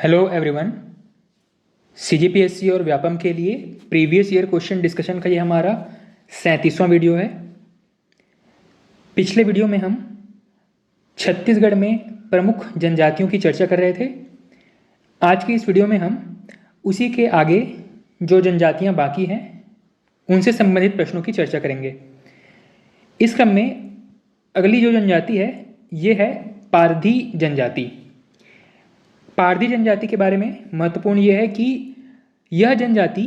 Hello everyone. CGPSC और व्यापम के लिए प्रीवियस ईयर क्वेश्चन डिस्कशन का ये हमारा 37वां वीडियो है। पिछले वीडियो में हम छत्तीसगढ़ में प्रमुख जनजातियों की चर्चा कर रहे थे। आज की इस वीडियो में हम उसी के आगे जो जनजातियां बाकी हैं उनसे संबंधित प्रश्नों की चर्चा करेंगे। इस क्रम में अगली जो जनजाति है ये है पारधी जनजाति। पारधी जनजाति के बारे में महत्वपूर्ण यह है कि यह जनजाति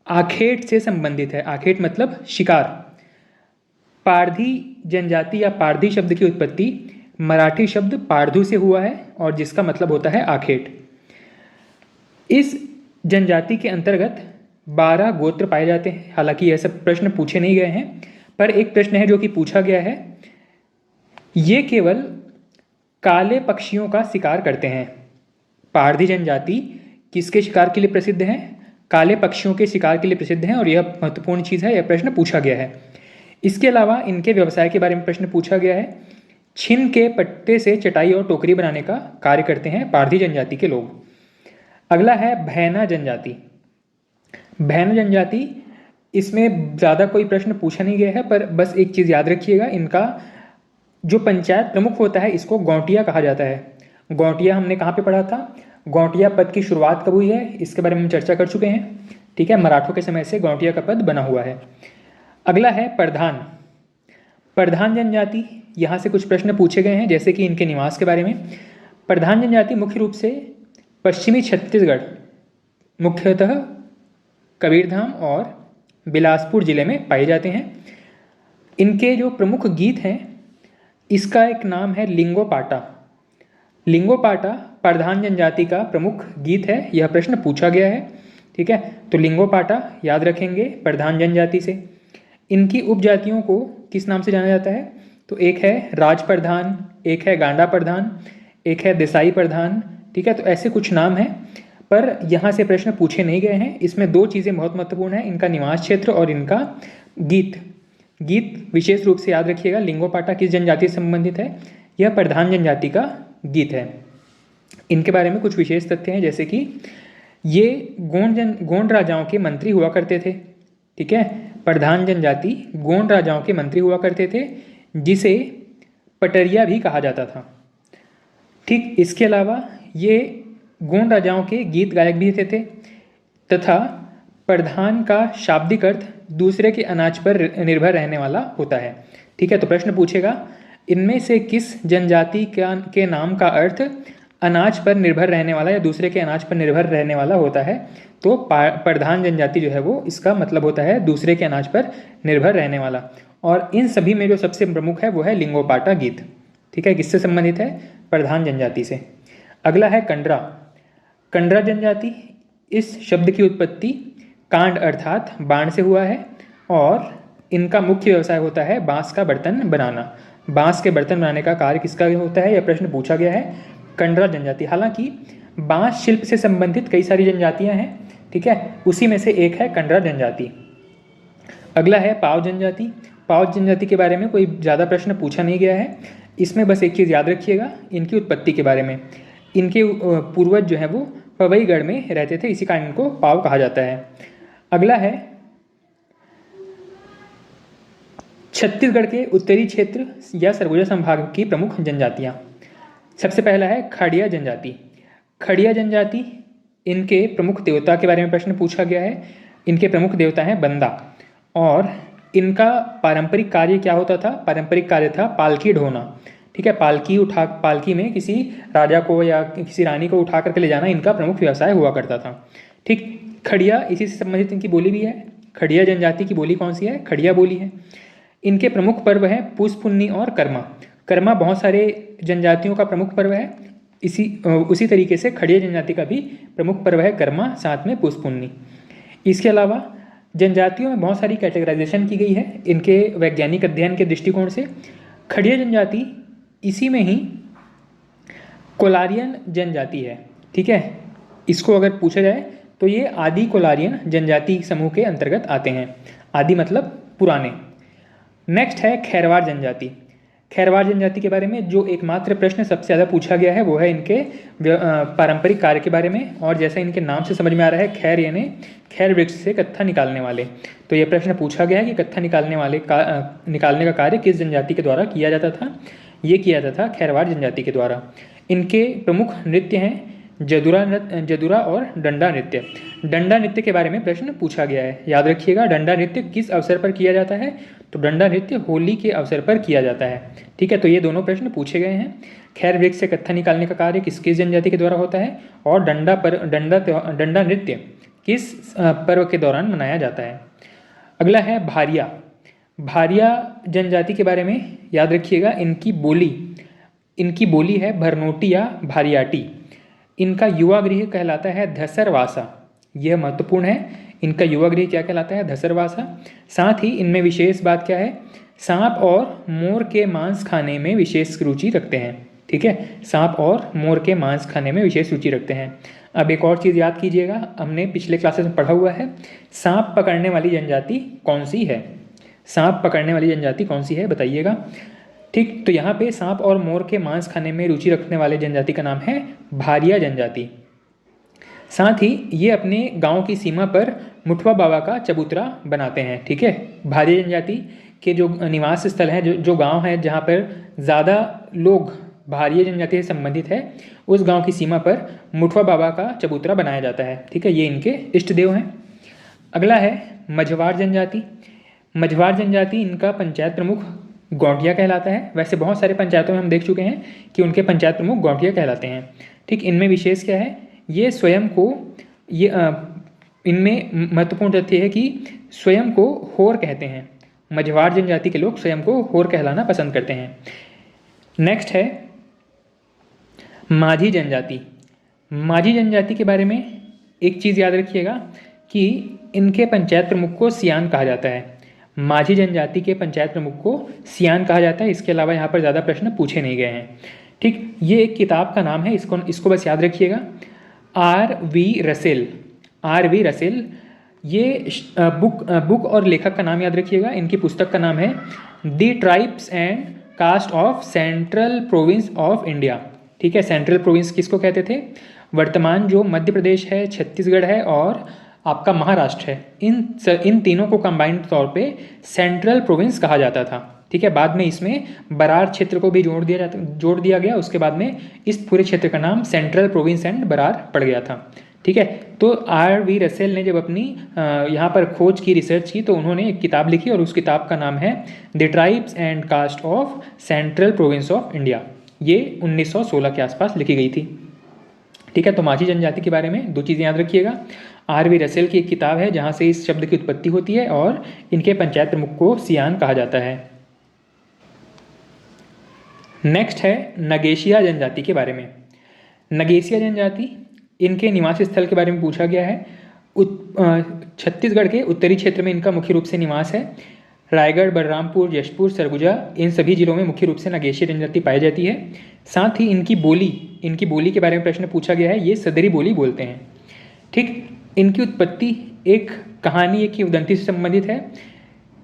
आखेट से संबंधित है। आखेट मतलब शिकार। पारधी जनजाति या पारधी शब्द की उत्पत्ति मराठी शब्द पारधू से हुआ है और जिसका मतलब होता है आखेट। इस जनजाति के अंतर्गत 12 गोत्र पाए जाते हैं। हालांकि यह सब प्रश्न पूछे नहीं गए हैं, पर एक प्रश्न है जो कि पूछा गया है। ये केवल काले पक्षियों का शिकार करते हैं। पारधी जनजाति किसके शिकार के लिए प्रसिद्ध है? काले पक्षियों के शिकार के लिए प्रसिद्ध है और यह महत्वपूर्ण चीज़ है। यह प्रश्न पूछा गया है। इसके अलावा इनके व्यवसाय के बारे में प्रश्न पूछा गया है। छिन के पट्टे से चटाई और टोकरी बनाने का कार्य करते हैं पारधी जनजाति के लोग। अगला है भैना जनजाति। भैना जनजाति, इसमें ज़्यादा कोई प्रश्न पूछा नहीं गया है, पर बस एक चीज़ याद रखिएगा, इनका जो पंचायत प्रमुख होता है इसको गौटिया कहा जाता है। गौटिया हमने कहाँ पे पढ़ा था? गौटिया पद की शुरुआत कब हुई है इसके बारे में हम चर्चा कर चुके हैं। ठीक है, मराठों के समय से गौटिया का पद बना हुआ है। अगला है प्रधान। प्रधान जनजाति, यहाँ से कुछ प्रश्न पूछे गए हैं जैसे कि इनके निवास के बारे में। प्रधान जनजाति मुख्य रूप से पश्चिमी छत्तीसगढ़, मुख्यतः कबीरधाम और बिलासपुर जिले में पाए जाते हैं। इनके जो प्रमुख गीत हैं, इसका एक नाम है लिंगो पाटा। लिंगो पाटा प्रधान जनजाति का प्रमुख गीत है। यह प्रश्न पूछा गया है। ठीक है, तो लिंगो पाटा याद रखेंगे प्रधान जनजाति से। इनकी उपजातियों को किस नाम से जाना जाता है? तो एक है राज प्रधान, एक है गांडा प्रधान, एक है देसाई प्रधान। ठीक है, तो ऐसे कुछ नाम हैं, पर यहाँ से प्रश्न पूछे नहीं गए हैं। इसमें दो चीज़ें बहुत महत्वपूर्ण हैं, इनका निवास क्षेत्र और इनका गीत। गीत विशेष रूप से याद रखिएगा। लिंगो पाटा किस जनजाति से संबंधित है? यह प्रधान जनजाति का गीत है। इनके बारे में कुछ विशेष तथ्य हैं जैसे कि ये गोंड राजाओं के मंत्री हुआ करते थे। ठीक है, प्रधान जनजाति गोंड राजाओं के मंत्री हुआ करते थे, जिसे पटरिया भी कहा जाता था। ठीक, इसके अलावा ये गोंड राजाओं के गीत गायक भी थे तथा प्रधान का शाब्दिक अर्थ दूसरे के अनाज पर निर्भर रहने वाला होता है। ठीक है, तो प्रश्न पूछेगा इनमें से किस जनजाति के नाम का अर्थ अनाज पर निर्भर रहने वाला या दूसरे के अनाज पर निर्भर रहने वाला होता है? तो प्रधान जनजाति जो है वो इसका मतलब होता है दूसरे के अनाज पर निर्भर रहने वाला। और इन सभी में जो सबसे प्रमुख है वो है लिंगो पाटा गीत। ठीक है, किससे संबंधित है? प्रधान जनजाति से। अगला है कंडरा। कंडरा जनजाति, इस शब्द की उत्पत्ति कांड अर्थात बाण से हुआ है और इनका मुख्य व्यवसाय होता है बांस का बर्तन बनाना। बांस के बर्तन बनाने का कार्य किसका होता है? यह प्रश्न पूछा गया है। कंडरा जनजाति। हालांकि बांस शिल्प से संबंधित कई सारी जनजातियां हैं। ठीक है, उसी में से एक है कंडरा जनजाति। अगला है पाव जनजाति। पाव जनजाति के बारे में कोई ज़्यादा प्रश्न पूछा नहीं गया है। इसमें बस एक चीज़ याद रखिएगा, इनकी उत्पत्ति के बारे में। इनके पूर्वज जो है वो पवईगढ़ में रहते थे, इसी कारण इनको पाव कहा जाता है। अगला है छत्तीसगढ़ के उत्तरी क्षेत्र या सरगुजा संभाग की प्रमुख जनजातियां। सबसे पहला है खड़िया जनजाति। खड़िया जनजाति, इनके प्रमुख देवता के बारे में प्रश्न पूछा गया है। इनके प्रमुख देवता हैं बंदा और इनका पारंपरिक कार्य क्या होता था? पारंपरिक कार्य था पालकी ढोना। ठीक है, पालकी में किसी राजा को या किसी रानी को उठा करके ले जाना इनका प्रमुख व्यवसाय हुआ करता था। ठीक, खड़िया इसी से संबंधित इनकी बोली भी है। खड़िया जनजाति की बोली कौन सी है? खड़िया बोली है। इनके प्रमुख पर्व हैं पुष पुन्नी और कर्मा। कर्मा बहुत सारे जनजातियों का प्रमुख पर्व है। उसी तरीके से खड़िया जनजाति का भी प्रमुख पर्व है कर्मा, साथ में पुष पुन्नी। इसके अलावा जनजातियों में बहुत सारी कैटेगराइजेशन की गई है इनके वैज्ञानिक अध्ययन के दृष्टिकोण से। खड़िया जनजाति इसी में ही कोलारियन जनजाति है। ठीक है, इसको अगर पूछा जाए तो ये आदि कोलारियन जनजाति समूह के अंतर्गत आते हैं। आदि मतलब पुराने। नेक्स्ट है खैरवार जनजाति। खैरवार जनजाति के बारे में जो एकमात्र प्रश्न सबसे ज़्यादा पूछा गया है वो है इनके पारंपरिक कार्य के बारे में। और जैसा इनके नाम से समझ में आ रहा है, खैर यानी खैर वृक्ष से कत्था निकालने वाले, तो ये प्रश्न पूछा गया है कि कत्था निकालने का कार्य किस जनजाति के द्वारा किया जाता था। ये किया जाता था खैरवार जनजाति के द्वारा। इनके प्रमुख नृत्य हैं जदुरा और डंडा नृत्य। डंडा नृत्य के बारे में प्रश्न पूछा गया है, याद रखिएगा। डंडा नृत्य किस अवसर पर किया जाता है? तो डंडा नृत्य होली के अवसर पर किया जाता है। ठीक है, तो ये दोनों प्रश्न पूछे गए हैं। खैर वृक्ष से कत्था निकालने का कार्य किस किस जनजाति के द्वारा होता है, और डंडा नृत्य किस पर्व के दौरान मनाया जाता है। अगला है भारिया। भारिया जनजाति के बारे में याद रखिएगा, इनकी बोली है भरनोटी या भारियाटी। इनका युवा गृह कहलाता है धसरवासा। यह महत्वपूर्ण है, इनका युवा गृह क्या कहलाता है? धसरवासा। साथ ही इनमें विशेष बात क्या है? सांप और मोर के मांस खाने में विशेष रुचि रखते हैं। ठीक है, सांप और मोर के मांस खाने में विशेष रुचि रखते हैं। अब एक और चीज़ याद कीजिएगा, हमने पिछले क्लासेस में पढ़ा हुआ है, सांप पकड़ने वाली जनजाति कौन सी है? सांप पकड़ने वाली जनजाति कौन सी है, बताइएगा। ठीक, तो यहाँ पे सांप और मोर के मांस खाने में रुचि रखने वाले जनजाति का नाम है भारिया जनजाति। साथ ही ये अपने गांव की सीमा पर मुठवा बाबा का चबूतरा बनाते हैं। ठीक है, भारिया जनजाति के जो निवास स्थल है, जो गांव है जहाँ पर ज़्यादा लोग भारिया जनजाति से संबंधित है, उस गांव की सीमा पर मुठवा बाबा का चबूतरा बनाया जाता है। ठीक है, ये इनके इष्ट देव हैं। अगला है मझवार जनजाति। मझवार जनजाति, इनका पंचायत प्रमुख गौंटिया कहलाता है। वैसे बहुत सारे पंचायतों में हम देख चुके हैं कि उनके पंचायत प्रमुख गौंटिया कहलाते हैं। ठीक, इनमें विशेष क्या है? ये स्वयं को इनमें महत्वपूर्ण तथ्य है कि स्वयं को होर कहते हैं। मझवार जनजाति के लोग स्वयं को होर कहलाना पसंद करते हैं। नेक्स्ट है माझी जनजाति। माझी जनजाति के बारे में एक चीज़ याद रखिएगा कि इनके पंचायत प्रमुख को सियान कहा जाता है। माझी जनजाति के पंचायत प्रमुख को सियान कहा जाता है। इसके अलावा यहाँ पर ज़्यादा प्रश्न पूछे नहीं गए हैं। ठीक, ये एक किताब का नाम है, इसको बस याद रखिएगा, R.V. रसेल। ये बुक और लेखक का नाम याद रखिएगा। इनकी पुस्तक का नाम है the tribes and caste of central province of India. ठीक है, सेंट्रल प्रोविंस किसको कहते थे? वर्तमान जो मध्य प्रदेश है, छत्तीसगढ़ है और आपका महाराष्ट्र है, इन तीनों को कंबाइंड तौर पे सेंट्रल प्रोविंस कहा जाता था। ठीक है, बाद में इसमें बरार क्षेत्र को भी जोड़ दिया गया। उसके बाद में इस पूरे क्षेत्र का नाम सेंट्रल प्रोविंस एंड बरार पड़ गया था। ठीक है, तो R.V. रसेल ने जब अपनी यहाँ पर खोज की, रिसर्च की, तो उन्होंने एक किताब लिखी और उस किताब का नाम है the tribes and caste of central province of India. ये 1916 के आसपास लिखी गई थी। ठीक है, तो माझी जनजाति के बारे में दो चीज़ें याद रखिएगा। R.V. रसेल की एक किताब है जहाँ से इस शब्द की उत्पत्ति होती है, और इनके पंचायत प्रमुख को सियान कहा जाता है। नेक्स्ट है नगेशिया जनजाति के बारे में। नगेशिया जनजाति, इनके निवास स्थल के बारे में पूछा गया है। छत्तीसगढ़ के उत्तरी क्षेत्र में इनका मुख्य रूप से निवास है। रायगढ़, बलरामपुर, जशपुर, सरगुजा, इन सभी जिलों में मुख्य रूप से नगेशिया जनजाति पाई जाती है। साथ ही इनकी बोली के बारे में प्रश्न पूछा गया है। ये सदरी बोली बोलते हैं। ठीक, इनकी उत्पत्ति एक कहानी, एक किंवदंती से संबंधित है।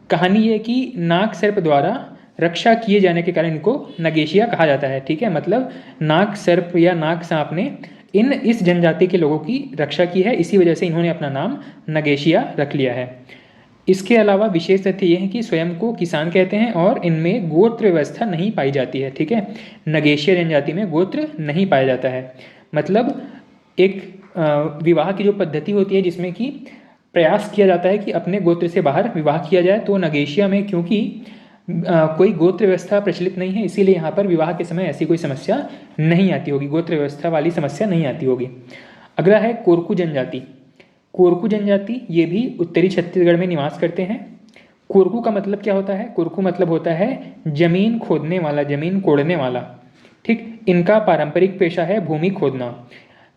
कहानी ये कि नाग सर्प द्वारा रक्षा किए जाने के कारण इनको नगेशिया कहा जाता है। ठीक है, मतलब नाग सर्प या नाग सांप ने इस जनजाति के लोगों की रक्षा की है, इसी वजह से इन्होंने अपना नाम नगेशिया रख लिया है। इसके अलावा विशेष तथ्य ये है कि स्वयं को किसान कहते हैं और इनमें गोत्र व्यवस्था नहीं पाई जाती है। ठीक है, नगेशिया जनजाति में गोत्र नहीं पाया जाता है। मतलब एक विवाह की जो पद्धति होती है जिसमें कि प्रयास किया जाता है कि अपने गोत्र से बाहर विवाह किया जाए, तो नगेशिया में क्योंकि कोई गोत्र व्यवस्था प्रचलित नहीं है, इसीलिए यहाँ पर विवाह के समय ऐसी कोई समस्या नहीं आती होगी, गोत्र व्यवस्था वाली समस्या नहीं आती होगी। अगला है कोरकू जनजाति। कोरकू जनजाति ये भी उत्तरी छत्तीसगढ़ में निवास करते हैं। कोरकू का मतलब क्या होता है? कोरकू मतलब होता है जमीन खोदने वाला, जमीन कोड़ने वाला। ठीक, इनका पारंपरिक पेशा है भूमि खोदना।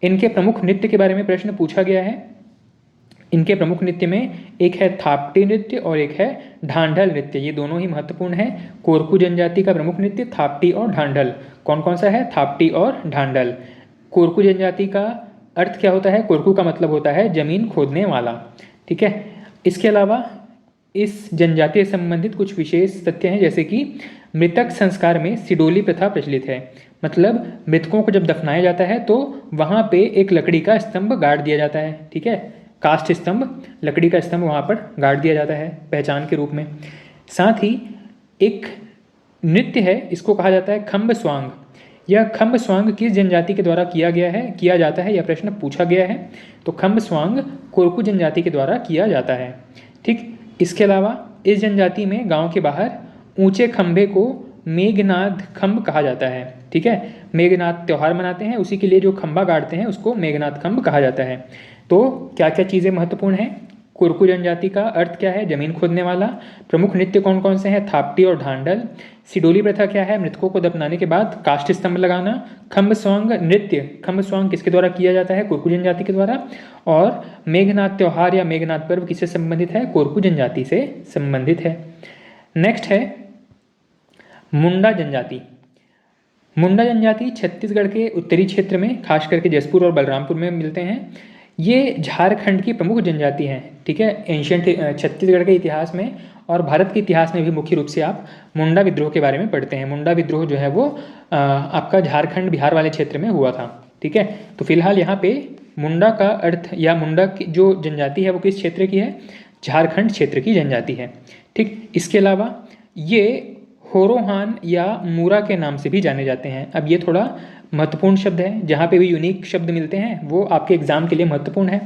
इनके प्रमुख नृत्य के बारे में प्रश्न पूछा गया है। इनके प्रमुख नृत्य में एक है थापटी नृत्य और एक है ढांढल नृत्य। ये दोनों ही महत्वपूर्ण है। कोरकू जनजाति का प्रमुख नृत्य थापटी और ढांढल। कौन कौन सा है? थापटी और ढांढल। कोरकू जनजाति का अर्थ क्या होता है? कोरकू का मतलब होता है जमीन खोदने वाला। ठीक है, इसके अलावा इस जनजाति से संबंधित कुछ विशेष तथ्य हैं, जैसे कि मृतक संस्कार में सिडोली प्रथा प्रचलित है। मतलब मृतकों को जब दफनाया जाता है तो वहाँ पे एक लकड़ी का स्तंभ गाड़ दिया जाता है, ठीक है, काष्ठ स्तंभ, लकड़ी का स्तंभ वहाँ पर गाड़ दिया जाता है पहचान के रूप में। साथ ही एक नृत्य है, इसको कहा जाता है खम्ब स्वांग। यह खम्ब स्वांग किस जनजाति के द्वारा किया जाता है, यह प्रश्न पूछा गया है। तो खम्ब स्वांग कोरकू जनजाति के द्वारा किया जाता है, ठीक। इसके अलावा इस जनजाति में गांव के बाहर ऊंचे खंभे को मेघनाद खंभ कहा जाता है, ठीक है। मेघनाद त्यौहार मनाते हैं, उसी के लिए जो खंभा गाड़ते हैं उसको मेघनाद खंभ कहा जाता है। तो क्या क्या चीज़ें महत्वपूर्ण हैं? कोरकू जनजाति का अर्थ क्या है? जमीन खोदने वाला। प्रमुख नृत्य कौन कौन से हैं? थापटी और ढांडल। सिडोली प्रथा क्या है? मृतकों को दफनाने के बाद काष्ठ स्तंभ लगाना। खम्ब स्वांग नृत्य, खम्ब स्वांग किसके द्वारा किया जाता है? कोरकू जनजाति के द्वारा। और मेघनाद त्योहार या मेघनाद पर्व किससे संबंधित है? कोरकू जनजाति से संबंधित है। नेक्स्ट है मुंडा जनजाति। मुंडा जनजाति छत्तीसगढ़ के उत्तरी क्षेत्र में, खास करके जसपुर और बलरामपुर में मिलते हैं। ये झारखंड की प्रमुख जनजाति हैं, ठीक है। एंशियंट छत्तीसगढ़ के इतिहास में और भारत के इतिहास में भी मुख्य रूप से आप मुंडा विद्रोह के बारे में पढ़ते हैं। मुंडा विद्रोह जो है वो आपका झारखंड बिहार वाले क्षेत्र में हुआ था, ठीक है। तो फिलहाल यहाँ पे मुंडा का अर्थ या मुंडा की जो जनजाति है वो किस क्षेत्र की है? झारखंड क्षेत्र की जनजाति है, ठीक। इसके अलावा ये होरोहान या मूरा के नाम से भी जाने जाते हैं। अब ये थोड़ा महत्वपूर्ण शब्द है, जहाँ पे भी यूनिक शब्द मिलते हैं वो आपके एग्जाम के लिए महत्वपूर्ण है।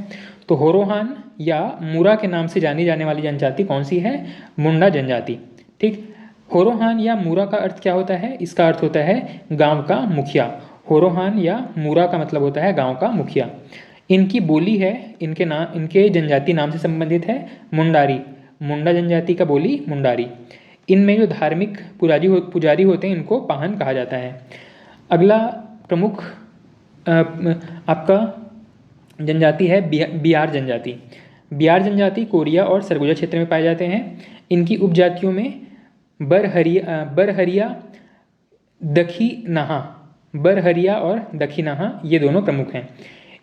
तो होरोहान या मूरा के नाम से जानी जाने वाली जनजाति कौन सी है? मुंडा जनजाति, ठीक। होरोहान या मूरा का अर्थ क्या होता है? इसका अर्थ होता है गांव का मुखिया। होरोहान या मूरा का मतलब होता है गांव का मुखिया। इनकी बोली है, इनके जनजाति नाम से संबंधित है मुंडारी। मुंडा जनजाति का बोली मुंडारी। इनमें जो धार्मिक पुजारी होते हैं इनको पाहन कहा जाता है। अगला प्रमुख आपका जनजाति है बिहार जनजाति। बिहार जनजाति कोरिया और सरगुजा क्षेत्र में पाए जाते हैं। इनकी उपजातियों में बरहरिया बरहरिया और दखीनाहा ये दोनों प्रमुख हैं।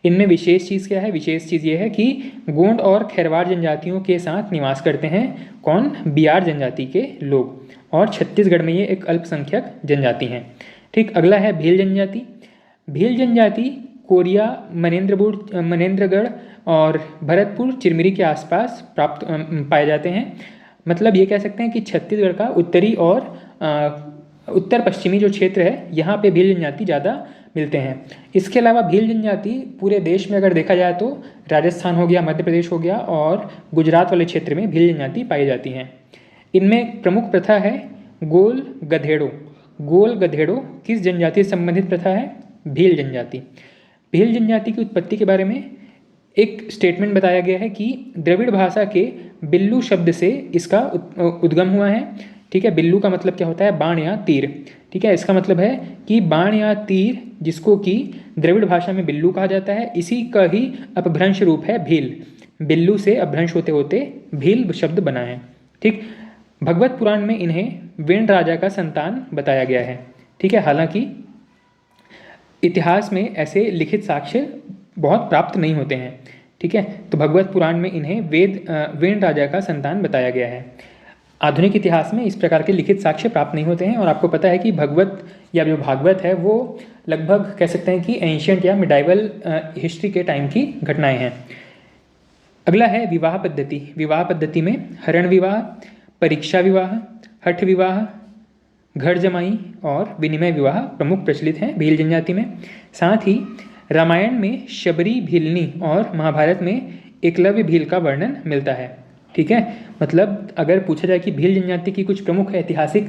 इनमें विशेष चीज़ क्या है? विशेष चीज़ ये है कि गोंड और खैरवाड़ जनजातियों के साथ निवास करते हैं कौन? बिहार जनजाति के लोग। और छत्तीसगढ़ में ये एक अल्पसंख्यक जनजाति हैं, ठीक। अगला है भील जनजाति। भील जनजाति कोरिया, मनेन्द्रगढ़ और भरतपुर चिरमिरी के आसपास पाए जाते हैं। मतलब ये कह सकते हैं कि छत्तीसगढ़ का उत्तरी और उत्तर पश्चिमी जो क्षेत्र है यहाँ पे भील जनजाति ज़्यादा मिलते हैं। इसके अलावा भील जनजाति पूरे देश में अगर देखा जाए तो राजस्थान हो गया, मध्य प्रदेश हो गया और गुजरात वाले क्षेत्र में भील जनजाति पाई जाती हैं। इनमें प्रमुख प्रथा है गोल गधेड़ो। गोल गधेड़ो किस जनजाति से संबंधित प्रथा है? भील जनजाति। भील जनजाति की उत्पत्ति के बारे में एक स्टेटमेंट बताया गया है कि द्रविड़ भाषा के बिल्लू शब्द से इसका उद्गम हुआ है, ठीक है। बिल्लू का मतलब क्या होता है? बाण या तीर, ठीक है। इसका मतलब है कि बाण या तीर, जिसको कि द्रविड़ भाषा में बिल्लू कहा जाता है, इसी का ही अपभ्रंश रूप है भील। बिल्लू से अपभ्रंश होते होते भील शब्द बना है, ठीक। भगवत पुराण में इन्हें वेण राजा का संतान बताया गया है, ठीक है। हालांकि इतिहास में ऐसे लिखित साक्ष्य बहुत प्राप्त नहीं होते हैं, ठीक है। तो भगवत पुराण में इन्हें वेण राजा का संतान बताया गया है। आधुनिक इतिहास में इस प्रकार के लिखित साक्ष्य प्राप्त नहीं होते हैं। और आपको पता है कि भगवत या जो भागवत है वो लगभग कह सकते हैं कि एंशियंट या मिडाइवल हिस्ट्री के टाइम की घटनाएं हैं। अगला है विवाह पद्धति। विवाह पद्धति में हरण विवाह, परीक्षा विवाह, हठ विवाह, घर जमाई और विनिमय विवाह प्रमुख प्रचलित हैं भील जनजाति में। साथ ही रामायण में शबरी भीलनी और महाभारत में एकलव्य भील का वर्णन मिलता है, ठीक है। मतलब अगर पूछा जाए कि भील जनजाति की कुछ प्रमुख ऐतिहासिक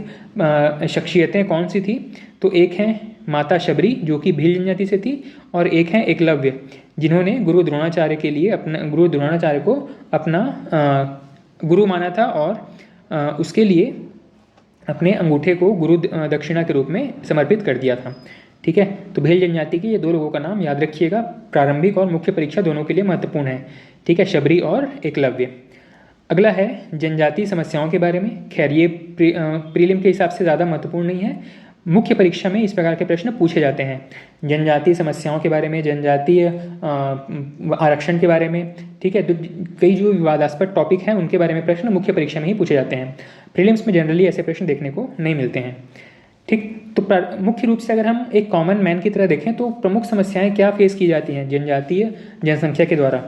शख्सियतें कौन सी थी, तो एक हैं माता शबरी जो कि भील जनजाति से थी, और एक हैं एकलव्य जिन्होंने गुरु द्रोणाचार्य को अपना गुरु माना था और उसके लिए अपने अंगूठे को गुरु दक्षिणा के रूप में समर्पित कर दिया था, ठीक है। तो भील जनजाति के ये दो लोगों का नाम याद रखिएगा, प्रारंभिक और मुख्य परीक्षा दोनों के लिए महत्वपूर्ण है, ठीक है, शबरी और एकलव्य। अगला है जनजाति समस्याओं के बारे में। खैर ये प्रीलिम के हिसाब से ज़्यादा महत्वपूर्ण नहीं है, मुख्य परीक्षा में इस प्रकार के प्रश्न पूछे जाते हैं। जनजातीय समस्याओं के बारे में, जनजातीय आरक्षण के बारे में, ठीक है। तो कई जो विवादास्पद टॉपिक हैं उनके बारे में प्रश्न मुख्य परीक्षा में ही पूछे जाते हैं। प्रीलिम्स में जनरली ऐसे प्रश्न देखने को नहीं मिलते हैं, ठीक। तो मुख्य रूप से अगर हम एक कॉमन मैन की तरह देखें तो प्रमुख समस्याएं क्या फेस की जाती हैं जनजातीय जनसंख्या के द्वारा।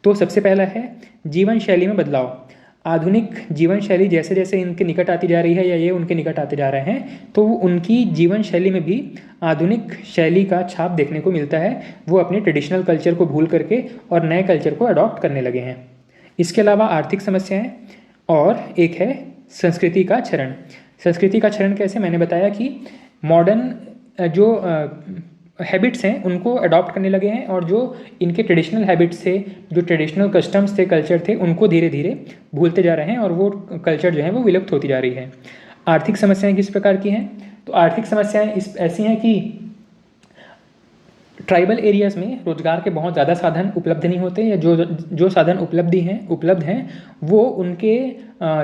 तो सबसे पहला है जीवन शैली में बदलाव। आधुनिक जीवन शैली जैसे जैसे इनके निकट आती जा रही है या ये उनके निकट आते जा रहे हैं, तो उनकी जीवन शैली में भी आधुनिक शैली का छाप देखने को मिलता है। वो अपने ट्रेडिशनल कल्चर को भूल करके और नए कल्चर को अडॉप्ट करने लगे हैं। इसके अलावा आर्थिक समस्याएं और एक है संस्कृति का क्षरण। संस्कृति का क्षरण कैसे, मैंने बताया कि मॉडर्न जो हैबिट्स हैं उनको अडॉप्ट करने लगे हैं और जो इनके ट्रेडिशनल हैबिट्स थे, जो ट्रेडिशनल कस्टम्स थे, कल्चर थे, उनको धीरे धीरे भूलते जा रहे हैं और वो कल्चर जो है वो विलुप्त होती जा रही है। आर्थिक समस्याएं किस प्रकार की हैं, तो आर्थिक समस्याएं ऐसी हैं कि ट्राइबल एरियाज़ में रोजगार के बहुत ज़्यादा साधन उपलब्ध नहीं होते, या जो साधन उपलब्ध हैं वो उनके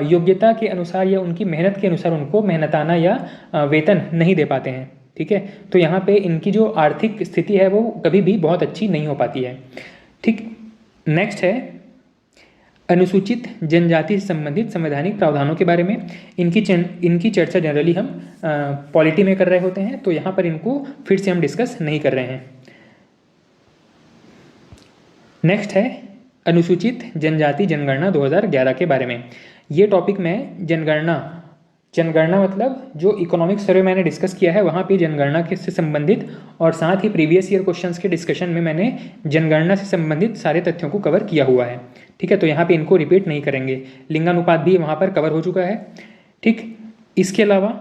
योग्यता के अनुसार या उनकी मेहनत के अनुसार उनको मेहनताना या वेतन नहीं दे पाते हैं, ठीक है। तो यहाँ पे इनकी जो आर्थिक स्थिति है वो कभी भी बहुत अच्छी नहीं हो पाती है, ठीक। नेक्स्ट है अनुसूचित जनजाति से संबंधित संवैधानिक प्रावधानों के बारे में। इनकी चर्चा जनरली हम पॉलिटी में कर रहे होते हैं, तो यहाँ पर इनको फिर से हम डिस्कस नहीं कर रहे हैं। नेक्स्ट है अनुसूचित जनजाति जनगणना 2011 के बारे में। ये टॉपिक में जनगणना मतलब जो इकोनॉमिक सर्वे मैंने डिस्कस किया है वहाँ पे जनगणना के से संबंधित और साथ ही प्रीवियस ईयर क्वेश्चंस के डिस्कशन में मैंने जनगणना से संबंधित सारे तथ्यों को कवर किया हुआ है, ठीक है। तो यहाँ पे इनको रिपीट नहीं करेंगे। लिंगानुपात भी वहाँ पर कवर हो चुका है, ठीक। इसके अलावा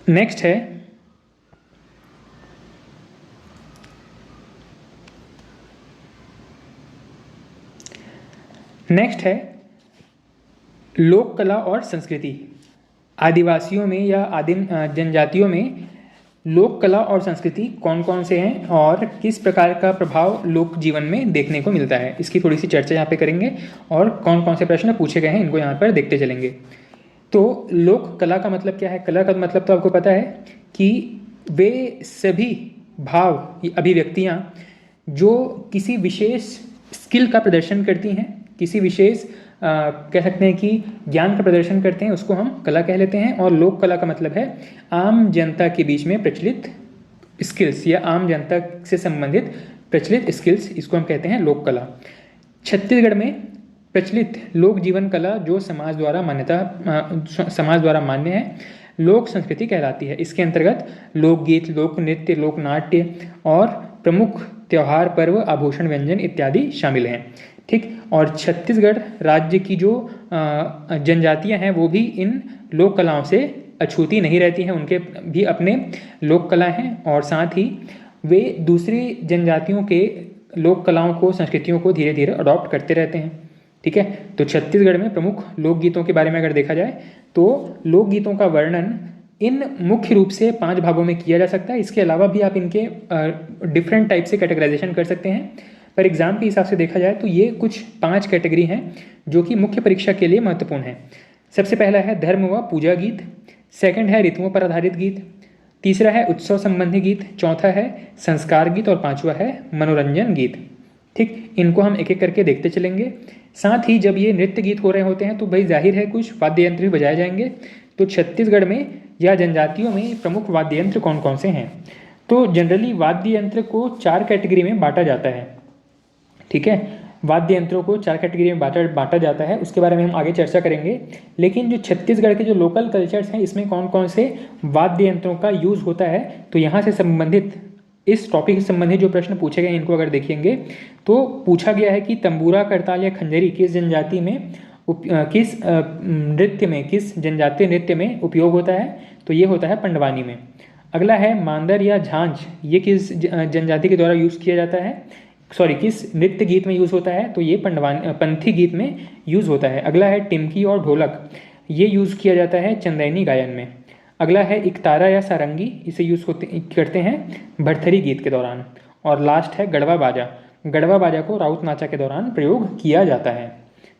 नेक्स्ट है लोक कला और संस्कृति। आदिवासियों में या आदिम जनजातियों में लोक कला और संस्कृति कौन कौन से हैं और किस प्रकार का प्रभाव लोक जीवन में देखने को मिलता है, इसकी थोड़ी सी चर्चा यहाँ पे करेंगे और कौन कौन से प्रश्न पूछे गए हैं इनको यहाँ पर देखते चलेंगे। तो लोक कला का मतलब क्या है, कला का मतलब तो आपको पता है कि वे सभी भाव अभिव्यक्तियाँ जो किसी विशेष स्किल का प्रदर्शन करती हैं, किसी विशेष कह सकते हैं कि ज्ञान का प्रदर्शन करते हैं, उसको हम कला कह लेते हैं। और लोक कला का मतलब है आम जनता के बीच में प्रचलित स्किल्स या आम जनता से संबंधित प्रचलित स्किल्स, इसको हम कहते हैं लोक कला। छत्तीसगढ़ में प्रचलित लोक जीवन कला जो समाज द्वारा मान्य है, लोक संस्कृति कहलाती है। इसके अंतर्गत लोकगीत, लोक नृत्य, लोक नाट्य और प्रमुख त्यौहार, पर्व, आभूषण, व्यंजन इत्यादि शामिल हैं, ठीक। और छत्तीसगढ़ राज्य की जो जनजातियां हैं वो भी इन लोक कलाओं से अछूती नहीं रहती हैं, उनके भी अपने लोक कला हैं और साथ ही वे दूसरी जनजातियों के लोक कलाओं को, संस्कृतियों को धीरे धीरे अडॉप्ट करते रहते हैं, ठीक है। तो छत्तीसगढ़ में प्रमुख लोकगीतों के बारे में अगर देखा जाए तो लोकगीतों का वर्णन इन मुख्य रूप से 5 भागों में किया जा सकता है। इसके अलावा भी आप इनके डिफरेंट टाइप से कैटेगराइजेशन कर सकते हैं। पर एग्जाम के हिसाब से देखा जाए तो ये कुछ 5 कैटेगरी हैं जो कि मुख्य परीक्षा के लिए महत्वपूर्ण है। सबसे पहला है धर्म व पूजा गीत, सेकंड है ऋतुओं पर आधारित गीत, तीसरा है उत्सव संबंधी गीत, चौथा है संस्कार गीत और पांचवा है मनोरंजन गीत, ठीक। इनको हम एक एक करके देखते चलेंगे। साथ ही जब ये नृत्य गीत हो रहे होते हैं तो भाई जाहिर है कुछ वाद्य यंत्र भी बजाए जाएंगे। तो छत्तीसगढ़ में या जनजातियों में प्रमुख वाद्य यंत्र कौन कौन से हैं, तो जनरली वाद्य यंत्र को 4 कैटेगरी में बांटा जाता है, ठीक है। वाद्य यंत्रों को 4 कैटेगरी में बांटा जाता है, उसके बारे में हम आगे चर्चा करेंगे। लेकिन जो छत्तीसगढ़ के जो लोकल कल्चर्स हैं इसमें कौन कौन से वाद्य यंत्रों का यूज़ होता है, तो यहाँ से संबंधित इस टॉपिक से संबंधित जो प्रश्न पूछे गए इनको अगर देखेंगे तो पूछा गया है कि तंबूरा, करताल या खंजरी किस जनजाति में किस नृत्य में, किस जनजातीय नृत्य में उपयोग होता है, तो ये होता है पंडवानी में। अगला है मांदर या झांझ, ये किस जनजाति के द्वारा यूज़ किया जाता है, किस नृत्य गीत में यूज़ होता है, तो ये पंथी गीत में यूज़ होता है। अगला है टिमकी और ढोलक, ये यूज़ किया जाता है चंदैनी गायन में। अगला है इकतारा या सारंगी, इसे यूज़ करते हैं भरथरी गीत के दौरान। और लास्ट है गढ़वा बाजा, गढ़वा बाजा को राउत नाचा के दौरान प्रयोग किया जाता है,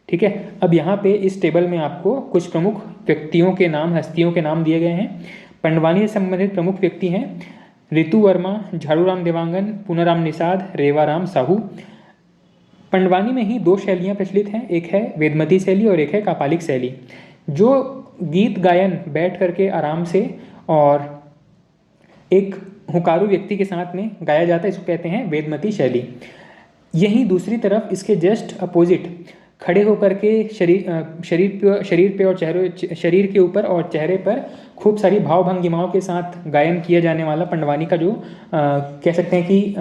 ठीक है। अब यहाँ पे इस टेबल में आपको कुछ प्रमुख व्यक्तियों के नाम, हस्तियों के नाम दिए गए हैं। पंडवानी से संबंधित प्रमुख व्यक्ति हैं ऋतु वर्मा, झाड़ूराम देवांगन, पूनाराम निषाद, रेवाराम साहू। पंडवानी में ही दो शैलियाँ प्रचलित हैं, एक है वेदमती शैली और एक है कापालिक शैली। जो गीत गायन बैठ करके आराम से और एक हुंकारू व्यक्ति के साथ में गाया जाता है, इसको कहते हैं वेदमती शैली। यही दूसरी तरफ इसके जस्ट अपोजिट खड़े होकर के शरीर पे और शरीर के ऊपर और चेहरे पर खूब सारी भाव भंगिमाओं के साथ गायन किया जाने वाला पंडवानी का जो कह सकते हैं कि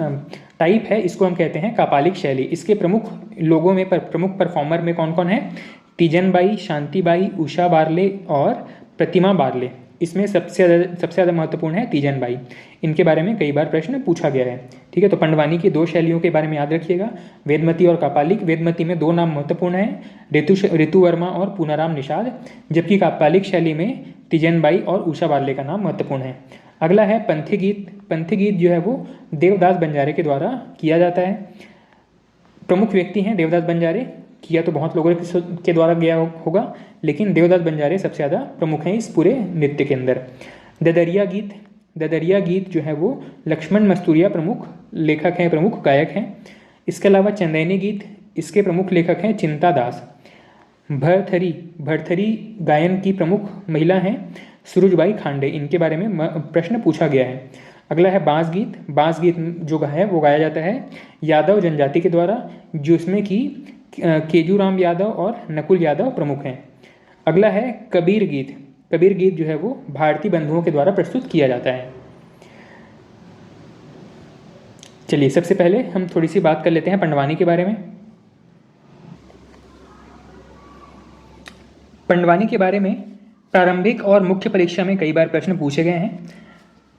टाइप है, इसको हम कहते हैं कापालिक शैली। इसके प्रमुख लोगों में प्रमुख परफॉर्मर में कौन कौन है? तीजनबाई, शांतिबाई, उषा बारले और प्रतिमा बारले। इसमें सबसे ज़्यादा महत्वपूर्ण है तीजनबाई। इनके बारे में कई बार प्रश्न पूछा गया है। ठीक है, तो पंडवानी की दो शैलियों के बारे में याद रखिएगा, वेदमती और कापालिक। वेदमती में दो नाम महत्वपूर्ण हैं, ऋतु वर्मा और पूनाराम निषाद, जबकि कापालिक शैली में तीजनबाई और उषा बारले का नाम महत्वपूर्ण है। अगला है पंथी गीत। पंथी गीत जो है वो देवदास बंजारे के द्वारा किया जाता है। प्रमुख व्यक्ति हैं देवदास बंजारे, किया तो बहुत लोगों के द्वारा गया होगा, लेकिन देवदास बंजारे सबसे ज़्यादा प्रमुख हैं इस पूरे नृत्य के अंदर। ददरिया गीत, ददरिया गीत जो है वो लक्ष्मण मस्तूरिया प्रमुख लेखक हैं, प्रमुख गायक हैं। इसके अलावा चंदैनी गीत, इसके प्रमुख लेखक हैं चिंता दास। भरथरी, भरथरी गायन की प्रमुख महिला हैं सुरुजबाई खांडे, इनके बारे में प्रश्न पूछा गया है। अगला है बांस गीत। बांस गीत जो है वो गाया जाता है यादव जनजाति के द्वारा, जिसमें कि केजूराम यादव और नकुल यादव प्रमुख हैं। अगला है कबीर गीत। कबीर गीत जो है वो भारतीय बंधुओं के द्वारा प्रस्तुत किया जाता है। चलिए सबसे पहले हम थोड़ी सी बात कर लेते हैं पंडवानी के बारे में। पंडवानी के बारे में प्रारंभिक और मुख्य परीक्षा में कई बार प्रश्न पूछे गए हैं।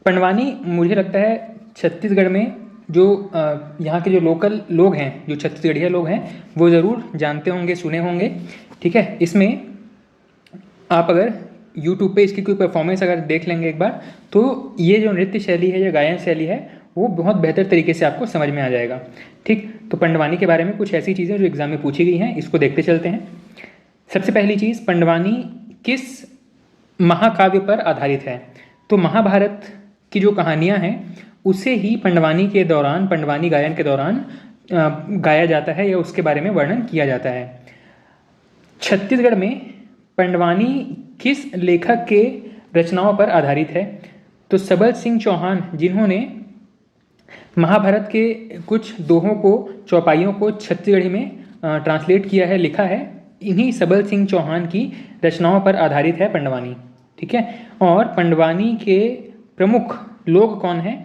पंडवानी मुझे लगता है छत्तीसगढ़ में जो यहाँ के जो लोकल लोग हैं, जो छत्तीसगढ़िया लोग हैं, वो ज़रूर जानते होंगे, सुने होंगे। ठीक है, इसमें आप अगर YouTube पे इसकी कोई परफॉर्मेंस अगर देख लेंगे एक बार, तो ये जो नृत्य शैली है, ये गायन शैली है, वो बहुत बेहतर तरीके से आपको समझ में आ जाएगा। ठीक, तो पंडवानी के बारे में कुछ ऐसी चीज़ें जो एग्जाम में पूछी गई हैं, इसको देखते चलते हैं। सबसे पहली चीज़, पंडवानी किस महाकाव्य पर आधारित है? तो महाभारत की जो कहानियाँ हैं उसे ही पंडवानी के दौरान, पंडवानी गायन के दौरान गाया जाता है या उसके बारे में वर्णन किया जाता है। छत्तीसगढ़ में पंडवानी किस लेखक के रचनाओं पर आधारित है? तो सबल सिंह चौहान, जिन्होंने महाभारत के कुछ दोहों को, चौपाइयों को छत्तीसगढ़ी में ट्रांसलेट किया है, लिखा है, इन्हीं सबल सिंह चौहान की रचनाओं पर आधारित है पंडवानी। ठीक है, और पंडवानी के प्रमुख लोग कौन हैं?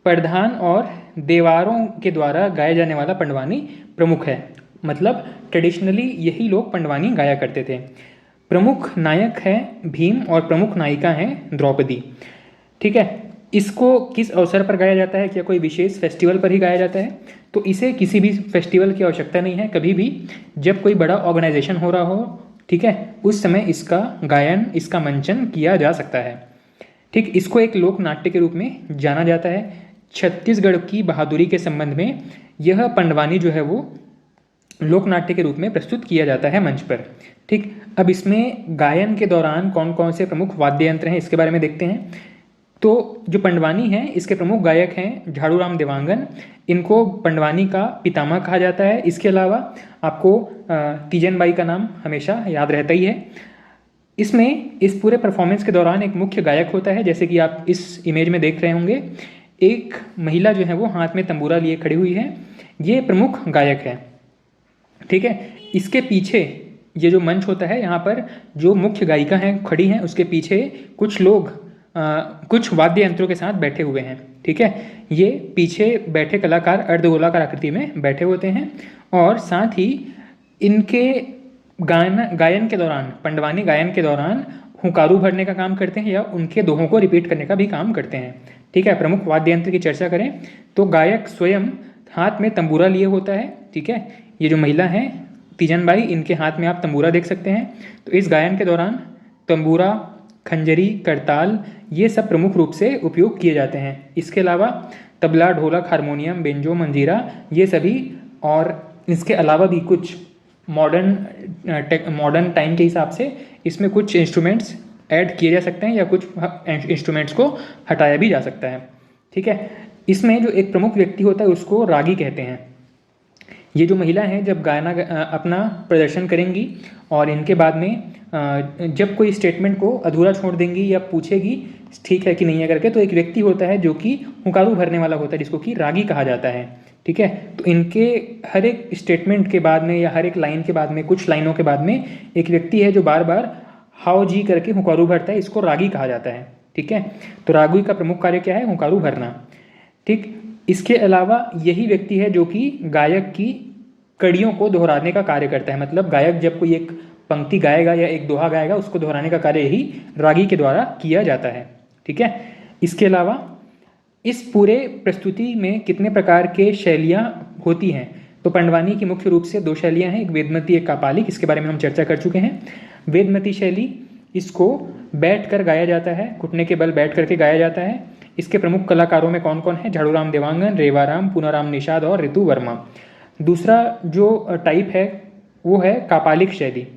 प्रधान और देवारों के द्वारा गाया जाने वाला पंडवानी प्रमुख है, मतलब ट्रेडिशनली यही लोग पंडवानी गाया करते थे। प्रमुख नायक हैं भीम और प्रमुख नायिका हैं द्रौपदी। ठीक है, इसको किस अवसर पर गाया जाता है? क्या कोई विशेष फेस्टिवल पर ही गाया जाता है? तो इसे किसी भी फेस्टिवल की आवश्यकता नहीं है, कभी भी जब कोई बड़ा ऑर्गेनाइजेशन हो रहा हो, ठीक है, उस समय इसका गायन, इसका मंचन किया जा सकता है। ठीक, इसको एक लोक नाट्य के रूप में जाना जाता है। छत्तीसगढ़ की बहादुरी के संबंध में यह पंडवानी जो है वो लोक नाट्य के रूप में प्रस्तुत किया जाता है मंच पर। ठीक, अब इसमें गायन के दौरान कौन कौन से प्रमुख वाद्य यंत्र हैं, इसके बारे में देखते हैं। तो जो पंडवानी है, इसके प्रमुख गायक हैं झाड़ूराम देवांगन, इनको पंडवानी का पितामह कहा जाता है। इसके अलावा आपको तीजनबाई का नाम हमेशा याद रहता ही है। इसमें इस पूरे परफॉर्मेंस के दौरान एक मुख्य गायक होता है, जैसे कि आप इस इमेज में देख रहे होंगे। एक महिला जो है वो हाथ में तंबूरा लिए खड़ी हुई है, ये प्रमुख गायक है। ठीक है, इसके पीछे ये जो मंच होता है, यहाँ पर जो मुख्य गायिका हैं खड़ी हैं, उसके पीछे कुछ लोग कुछ वाद्य यंत्रों के साथ बैठे हुए हैं। ठीक है, ये पीछे बैठे कलाकार अर्धगोलाकार आकृति में बैठे होते हैं और साथ ही इनके गायन के दौरान, पंडवानी गायन के दौरान हुंकारू भरने का काम करते हैं या उनके दोहों को रिपीट करने का भी काम करते हैं। ठीक है, प्रमुख वाद्य यंत्र की चर्चा करें तो गायक स्वयं हाथ में तंबूरा लिए होता है। ठीक है, ये जो महिला है तीजनबाई, इनके हाथ में आप तंबूरा देख सकते हैं। तो इस गायन के दौरान तंबूरा, खंजरी, करताल, ये सब प्रमुख रूप से उपयोग किए जाते हैं। इसके अलावा तबला, ढोलक, हारमोनियम, बेंजो, मंजीरा, ये सभी, और इसके अलावा भी कुछ मॉडर्न टाइम के हिसाब से इसमें कुछ इंस्ट्रूमेंट्स ऐड किए जा सकते हैं या कुछ इंस्ट्रूमेंट्स को हटाया भी जा सकता है। ठीक है, इसमें जो एक प्रमुख व्यक्ति होता है उसको रागी कहते हैं। ये जो महिला हैं जब गाना अपना प्रदर्शन करेंगी और इनके बाद में जब कोई स्टेटमेंट को अधूरा छोड़ देंगी या पूछेगी ठीक है कि नहीं है करके, तो एक व्यक्ति होता है जो कि हुंकारू भरने वाला होता है जिसको कि रागी कहा जाता है। ठीक है, तो इनके हर एक स्टेटमेंट के बाद में या हर एक लाइन के बाद में, कुछ लाइनों के बाद में एक व्यक्ति है जो बार बार हाओ जी करके हुंकारू भरता है, इसको रागी कहा जाता है। ठीक है, तो रागी का प्रमुख कार्य क्या है? हुंकारू भरना। ठीक, इसके अलावा यही व्यक्ति है जो कि गायक की कड़ियों को दोहराने का कार्य करता है। मतलब गायक जब कोई एक पंक्ति गाएगा या एक दोहा गाएगा उसको दोहराने का कार्य यही रागी के द्वारा किया जाता है। ठीक है, इसके अलावा इस पूरे प्रस्तुति में कितने प्रकार के शैलियाँ होती हैं? तो पंडवानी की मुख्य रूप से 2 शैलियाँ हैं, एक वेदमती एक कापालिक। इसके बारे में हम चर्चा कर चुके हैं। वेदमती शैली, इसको बैठ कर गाया जाता है, घुटने के बल बैठ करके गाया जाता है। इसके प्रमुख कलाकारों में कौन कौन है? झाड़ूराम देवांगन, रेवाराम, पूनाराम निषाद और ऋतु वर्मा। दूसरा जो टाइप है वो है कापालिक शैली।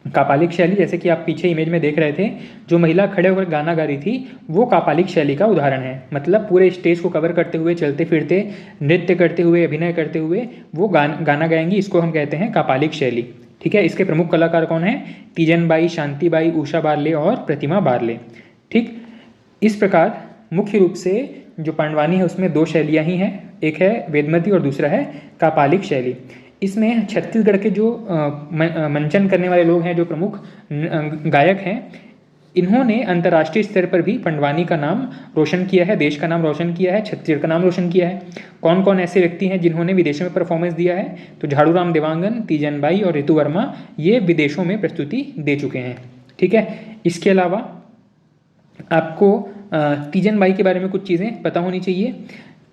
कापालिक शैली, जैसे कि आप पीछे इमेज में देख रहे थे, जो महिला खड़े होकर गाना गा रही थी वो कापालिक शैली का उदाहरण है। मतलब पूरे स्टेज को कवर करते हुए, चलते फिरते, नृत्य करते हुए, अभिनय करते हुए वो गाना गाएंगी, इसको हम कहते हैं कापालिक शैली। ठीक है, इसके प्रमुख कलाकार कौन हैं? तीजनबाई, शांतिबाई, उषा बारले और प्रतिमा बारले। ठीक, इस प्रकार मुख्य रूप से जो पांडवानी है उसमें 2 शैलियाँ ही हैं, एक है वेदमती और दूसरा है कापालिक शैली। इसमें छत्तीसगढ़ के जो मंचन करने वाले लोग हैं, जो प्रमुख गायक हैं, इन्होंने अंतर्राष्ट्रीय स्तर पर भी पंडवानी का नाम रोशन किया है, देश का नाम रोशन किया है, छत्तीसगढ़ का नाम रोशन किया है। कौन कौन ऐसे व्यक्ति हैं जिन्होंने विदेशों में परफॉर्मेंस दिया है? तो झाड़ूराम देवांगन, तीजनबाई और ऋतु वर्मा, ये विदेशों में प्रस्तुति दे चुके हैं। ठीक है, इसके अलावा आपको तीजनबाई के बारे में कुछ चीज़ें पता होनी चाहिए।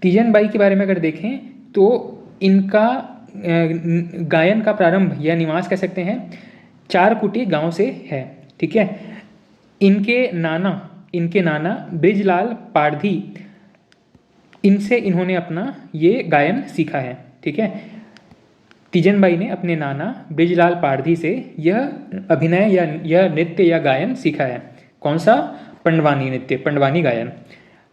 तीजनबाई के बारे में अगर देखें तो इनका गायन का प्रारंभ या निवास कह सकते हैं चारकुटी गांव से है। ठीक है, इनके नाना बृजलाल पारधी, इनसे इन्होंने अपना ये गायन सीखा है। ठीक है, तीजनबाई ने अपने नाना बृजलाल पारधी से यह अभिनय या यह नृत्य या गायन सीखा है। कौन सा? पंडवानी नृत्य, पंडवानी गायन।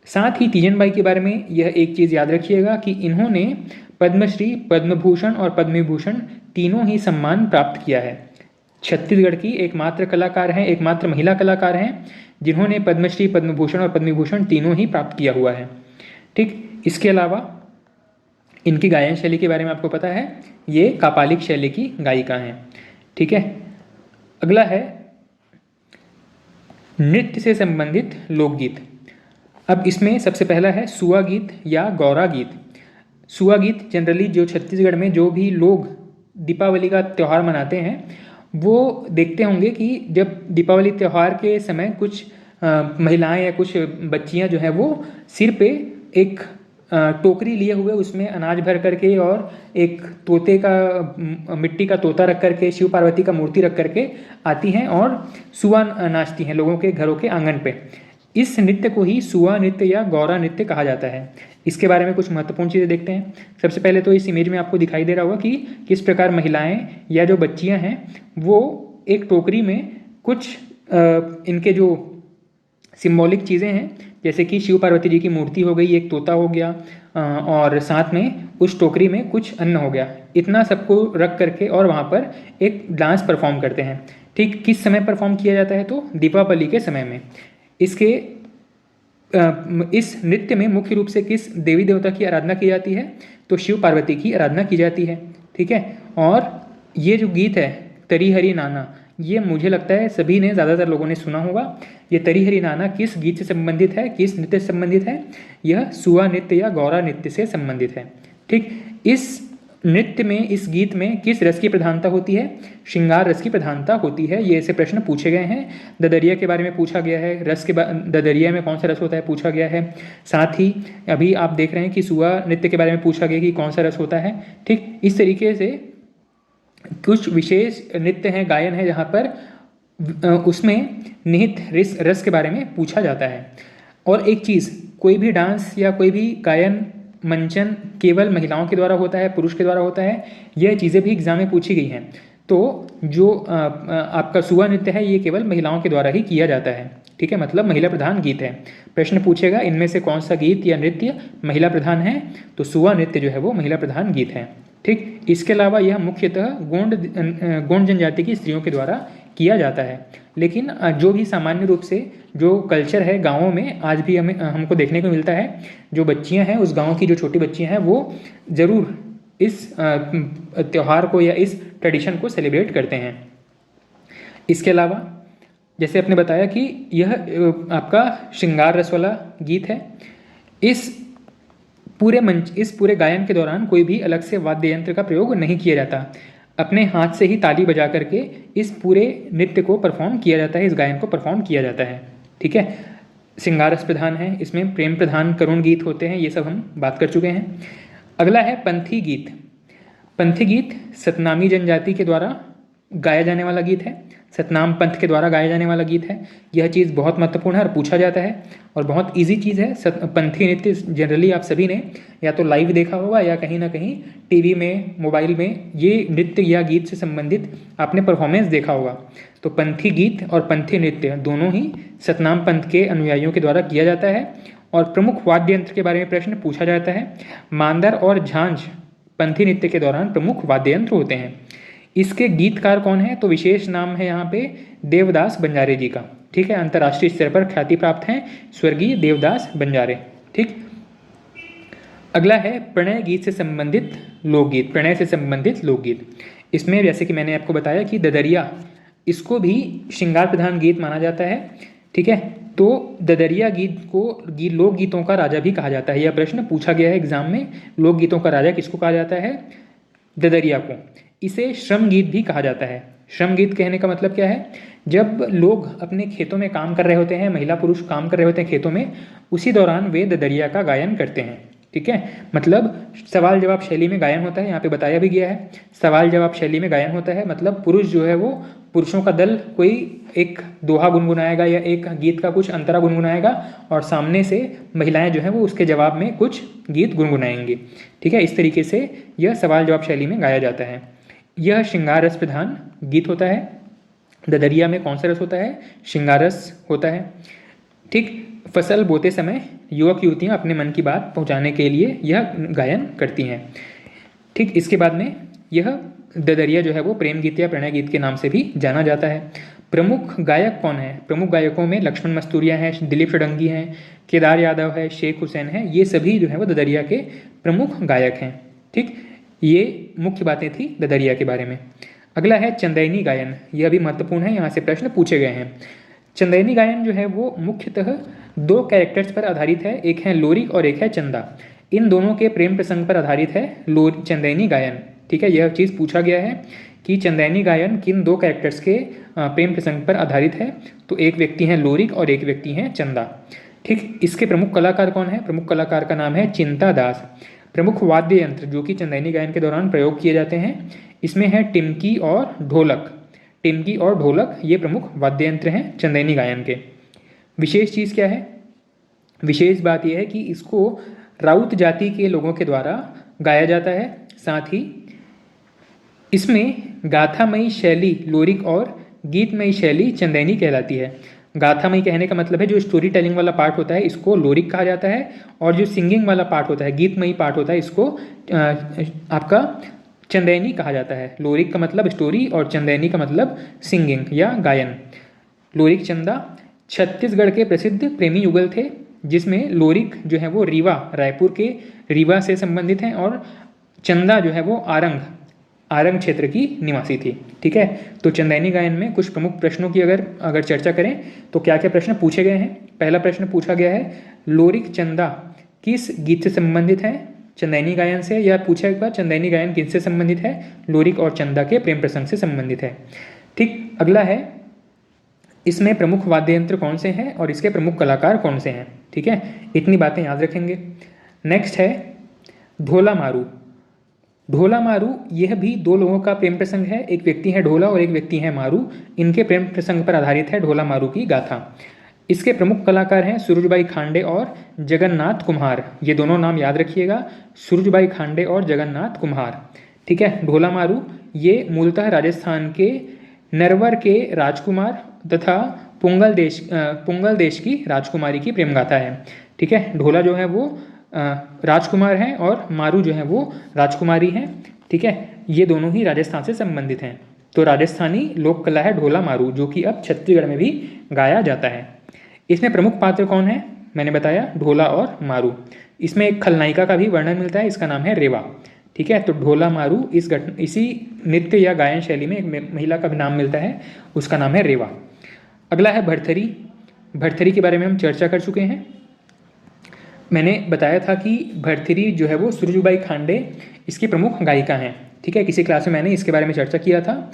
साथ ही तीजनबाई के बारे में यह एक चीज़ याद रखिएगा कि इन्होंने पद्मश्री, पद्मभूषण और पद्मविभूषण तीनों ही सम्मान प्राप्त किया है। छत्तीसगढ़ की एकमात्र कलाकार हैं, एकमात्र महिला कलाकार हैं जिन्होंने पद्मश्री, पद्मभूषण और पद्मविभूषण तीनों ही प्राप्त किया हुआ है। ठीक, इसके अलावा इनकी गायन शैली के बारे में आपको पता है, ये कापालिक शैली की गायिका हैं। ठीक है, अगला है नृत्य से संबंधित लोकगीत। अब इसमें सबसे पहला है सुआ गीत या गौरा गीत। सुआ गीत जनरली जो छत्तीसगढ़ में जो भी लोग दीपावली का त्यौहार मनाते हैं वो देखते होंगे कि जब दीपावली त्यौहार के समय कुछ महिलाएं या कुछ बच्चियां जो हैं वो सिर पे एक टोकरी लिए हुए उसमें अनाज भर करके और एक तोते का, मिट्टी का तोता रख करके, शिव पार्वती का मूर्ति रख करके आती हैं और सुआ नाचती हैं लोगों के घरों के आंगन पे। इस नृत्य को ही सुआ नृत्य या गौरा नृत्य कहा जाता है। इसके बारे में कुछ महत्वपूर्ण चीज़ें देखते हैं। सबसे पहले तो इस इमेज में आपको दिखाई दे रहा होगा कि किस प्रकार महिलाएं या जो बच्चियां हैं वो एक टोकरी में कुछ इनके जो सिंबॉलिक चीज़ें हैं, जैसे कि शिव पार्वती जी की मूर्ति हो गई, एक तोता हो गया और साथ में उस टोकरी में कुछ अन्न हो गया, इतना सबको रख करके और वहाँ पर एक डांस परफॉर्म करते हैं। ठीक, किस समय परफॉर्म किया जाता है? तो दीपावली के समय में। इस नृत्य में मुख्य रूप से किस देवी देवता की आराधना की जाती है? तो शिव पार्वती की आराधना की जाती है। ठीक है, और ये जो गीत है तरी हरी नाना, ये मुझे लगता है सभी ने, ज़्यादातर लोगों ने सुना होगा। ये तरी हरी नाना किस गीत से संबंधित है, किस नृत्य से संबंधित है? यह सुआ नृत्य या गौरा नृत्य से संबंधित है। ठीक, इस नृत्य में, इस गीत में किस रस की प्रधानता होती है? श्रृंगार रस की प्रधानता होती है। ये ऐसे प्रश्न पूछे गए हैं। ददरिया के बारे में पूछा गया है, रस के ददरिया में कौन सा रस होता है पूछा गया है। साथ ही अभी आप देख रहे हैं कि सुआ नृत्य के बारे में पूछा गया कि कौन सा रस होता है। ठीक, इस तरीके से कुछ विशेष नृत्य हैं, गायन है, जहाँ पर उसमें निहित रस के बारे में पूछा जाता है। और एक चीज़, कोई भी डांस या कोई भी गायन मंचन केवल महिलाओं के द्वारा होता है, पुरुष के द्वारा होता है, यह चीज़ें भी एग्जाम में पूछी गई हैं। तो जो आपका सुआ नृत्य है ये केवल महिलाओं के द्वारा ही किया जाता है, ठीक है, मतलब महिला प्रधान गीत है। प्रश्न पूछेगा इनमें से कौन सा गीत या नृत्य महिला प्रधान है, तो सुआ नृत्य जो है वो महिला प्रधान गीत है, ठीक। इसके अलावा यह मुख्यतः गोंड जनजाति की स्त्रियों के द्वारा किया जाता है। लेकिन जो भी सामान्य रूप से जो कल्चर है गाँवों में आज भी हमको देखने को मिलता है, जो बच्चियाँ हैं उस गाँव की जो छोटी बच्चियाँ हैं वो ज़रूर इस त्यौहार को या इस ट्रेडिशन को सेलिब्रेट करते हैं। इसके अलावा जैसे आपने बताया कि यह आपका श्रृंगार रस वाला गीत है। इस पूरे गायन के दौरान कोई भी अलग से वाद्य यंत्र का प्रयोग नहीं किया जाता, अपने हाथ से ही ताली बजा करके इस पूरे नृत्य को परफॉर्म किया जाता है, इस गायन को परफॉर्म किया जाता है, ठीक है। श्रृंगार रस प्रधान है, इसमें प्रेम प्रधान करुण गीत होते हैं, ये सब हम बात कर चुके हैं। अगला है पंथी गीत। पंथी गीत सतनामी जनजाति के द्वारा गाया जाने वाला गीत है, सतनाम पंथ के द्वारा गाया जाने वाला गीत है। यह चीज़ बहुत महत्वपूर्ण है और पूछा जाता है और बहुत इजी चीज़ है। पंथी नृत्य जनरली आप सभी ने या तो लाइव देखा होगा या कहीं ना कहीं टीवी में, मोबाइल में ये नृत्य या गीत से संबंधित आपने परफॉर्मेंस देखा होगा। तो पंथी गीत और पंथी नृत्य दोनों ही सतनाम पंथ के अनुयायियों के द्वारा किया जाता है। और प्रमुख वाद्य यंत्र के बारे में प्रश्न पूछा जाता है। मांदर और झांझ पंथी नृत्य के दौरान प्रमुख वाद्य यंत्र होते हैं। इसके गीतकार कौन है, तो विशेष नाम है यहाँ पे देवदास बंजारे जी का, ठीक है। अंतर्राष्ट्रीय स्तर पर ख्याति प्राप्त हैं स्वर्गीय देवदास बंजारे, ठीक। अगला है प्रणय गीत से संबंधित लोकगीत। प्रणय से संबंधित लोकगीत, इसमें जैसे कि मैंने आपको बताया कि ददरिया, इसको भी श्रृंगार प्रधान गीत माना जाता है, ठीक है। तो ददरिया गीत को लोकगीतों का राजा भी कहा जाता है। यह प्रश्न पूछा गया है एग्जाम में, लोकगीतों का राजा किसको कहा जाता है, ददरिया को। इसे श्रम गीत भी कहा जाता है। श्रम गीत कहने का मतलब क्या है, जब लोग अपने खेतों में काम कर रहे होते हैं, महिला पुरुष काम कर रहे होते हैं खेतों में, उसी दौरान वे ददरिया का गायन करते हैं, ठीक है। मतलब सवाल जवाब शैली में गायन होता है, यहाँ पे बताया भी गया है सवाल जवाब शैली में गायन होता है। मतलब पुरुष जो है वो, पुरुषों का दल कोई एक दोहा गुनगुनाएगा या एक गीत का कुछ अंतरा गुनगुनाएगा और सामने से महिलाएं जो है वो उसके जवाब में कुछ गीत गुनगुनाएंगी, ठीक है। इस तरीके से यह सवाल जवाब शैली में गाया जाता है। यह श्रृंगार रस प्रधान गीत होता है। ददरिया में कौन सा रस होता है, श्रृंगार रस होता है, ठीक। फसल बोते समय युवक युवतियां अपने मन की बात पहुंचाने के लिए यह गायन करती हैं, ठीक। इसके बाद में यह ददरिया जो है वो प्रेम गीत या प्रणय गीत के नाम से भी जाना जाता है। प्रमुख गायक कौन है, प्रमुख गायकों में लक्ष्मण मस्तूरिया हैं, दिलीप षडंगी हैं, केदार यादव है, शेख हुसैन है, ये सभी जो है वो ददरिया के प्रमुख गायक हैं, ठीक। ये मुख्य बातें थी ददरिया के बारे में। अगला है चंदैनी गायन। यह भी महत्वपूर्ण है, यहाँ से प्रश्न पूछे गए हैं। चंदैनी गायन जो है वो मुख्यतः दो कैरेक्टर्स पर आधारित है, एक है लोरिक और एक है चंदा। इन दोनों के प्रेम प्रसंग पर आधारित है चंदैनी गायन, ठीक है। यह चीज़ पूछा गया है कि चंदैनी गायन किन दो कैरेक्टर्स के प्रेम प्रसंग पर आधारित है, तो एक व्यक्ति हैं लोरिक और एक व्यक्ति हैं चंदा, ठीक। इसके प्रमुख कलाकार कौन है, प्रमुख कलाकार का नाम है चिंता दास। प्रमुख वाद्य यंत्र जो कि चंदैनी गायन के दौरान प्रयोग किए जाते हैं, इसमें है टिमकी और ढोलक। टिमकी और ढोलक ये प्रमुख वाद्य यंत्र हैं चंदैनी गायन के। विशेष चीज़ क्या है, विशेष बात यह है कि इसको राउत जाति के लोगों के द्वारा गाया जाता है। साथ ही इसमें गाथामयी शैली लोरिक और गीतमयी शैली चंदैनी कहलाती है। गाथामयी कहने का मतलब है जो स्टोरी टेलिंग वाला पार्ट होता है इसको लोरिक कहा जाता है, और जो सिंगिंग वाला पार्ट होता है, गीतमयी पार्ट होता है, इसको आपका चंदैनी कहा जाता है। लोरिक का मतलब स्टोरी और चंदैनी का मतलब सिंगिंग या गायन। लोरिक चंदा छत्तीसगढ़ के प्रसिद्ध प्रेमी युगल थे, जिसमें लोरिक जो है वो रीवा, रायपुर के रीवा से संबंधित हैं, और चंदा जो है वो आरंग क्षेत्र की निवासी थी, ठीक है। तो चंदैनी गायन में कुछ प्रमुख प्रश्नों की अगर चर्चा करें तो क्या क्या प्रश्न पूछे गए हैं। पहला प्रश्न पूछा गया है लोरिक चंदा किस गीत से संबंधित है, चंदैनी गायन से, या पूछा एक बार चंदैनी गायन किससे संबंधित है, लोरिक और चंदा के प्रेम प्रसंग से संबंधित है, ठीक। अगला है इसमें प्रमुख वाद्य यंत्र कौन से हैं और इसके प्रमुख कलाकार कौन से हैं, ठीक है। इतनी बातें याद रखेंगे। नेक्स्ट है ढोला मारू। ढोला मारू यह भी दो लोगों का प्रेम प्रसंग है, एक व्यक्ति है ढोला और एक व्यक्ति है मारू। इनके प्रेम प्रसंग पर आधारित है ढोला मारू की गाथा। इसके प्रमुख कलाकार हैं सूरजबाई खांडे और जगन्नाथ कुम्हार। ये दोनों नाम याद रखिएगा, सूरजबाई खांडे और जगन्नाथ कुम्हार। ठीक है। ढोला मारू ये मूलतः राजस्थान के नरवर के राजकुमार तथा पुंगल देश की राजकुमारी की प्रेम गाथा है। ठीक है। ढोला जो है वो राजकुमार हैं और मारू जो है वो राजकुमारी हैं। ठीक है। ये दोनों ही राजस्थान से संबंधित हैं। तो राजस्थानी लोक कला है ढोला मारू, जो कि अब छत्तीसगढ़ में भी गाया जाता है। इसमें प्रमुख पात्र कौन है? मैंने बताया ढोला और मारू। इसमें एक खलनायिका का भी वर्णन मिलता है, इसका नाम है रेवा। ठीक है। तो ढोला मारू इसी नृत्य या गायन शैली में एक महिला का भी नाम मिलता है, उसका नाम है रेवा। अगला है भरथरी। भरथरी के बारे में हम चर्चा कर चुके हैं। मैंने बताया था कि भरथरी जो है वो सूरजबाई खांडे इसकी प्रमुख गायिका हैं। ठीक है। किसी क्लास में मैंने इसके बारे में चर्चा किया था।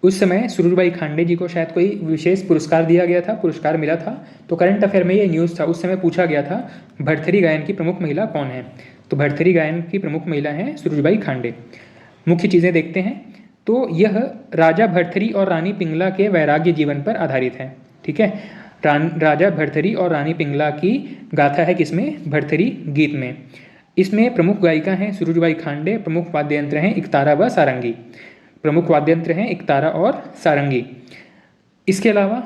उस समय सूरजबाई खांडे जी को शायद कोई विशेष पुरस्कार दिया गया था, पुरस्कार मिला था। तो करंट अफेयर में ये न्यूज़ था, उस समय पूछा गया था भरथरी गायन की प्रमुख महिला कौन है। तो भरथरी गायन की प्रमुख महिला हैं सूरजबाई खांडे। मुख्य चीज़ें देखते हैं। तो यह राजा भरथरी और रानी पिंगला के वैराग्य जीवन पर आधारित है। ठीक है। राजा भरथरी और रानी पिंगला की गाथा है किसमें? भरथरी गीत में। इसमें प्रमुख गायिका हैं सूरजबाई खांडे। प्रमुख वाद्य यंत्र हैं एकतारा व सारंगी। प्रमुख वाद्य यंत्र हैं एकतारा और सारंगी। इसके अलावा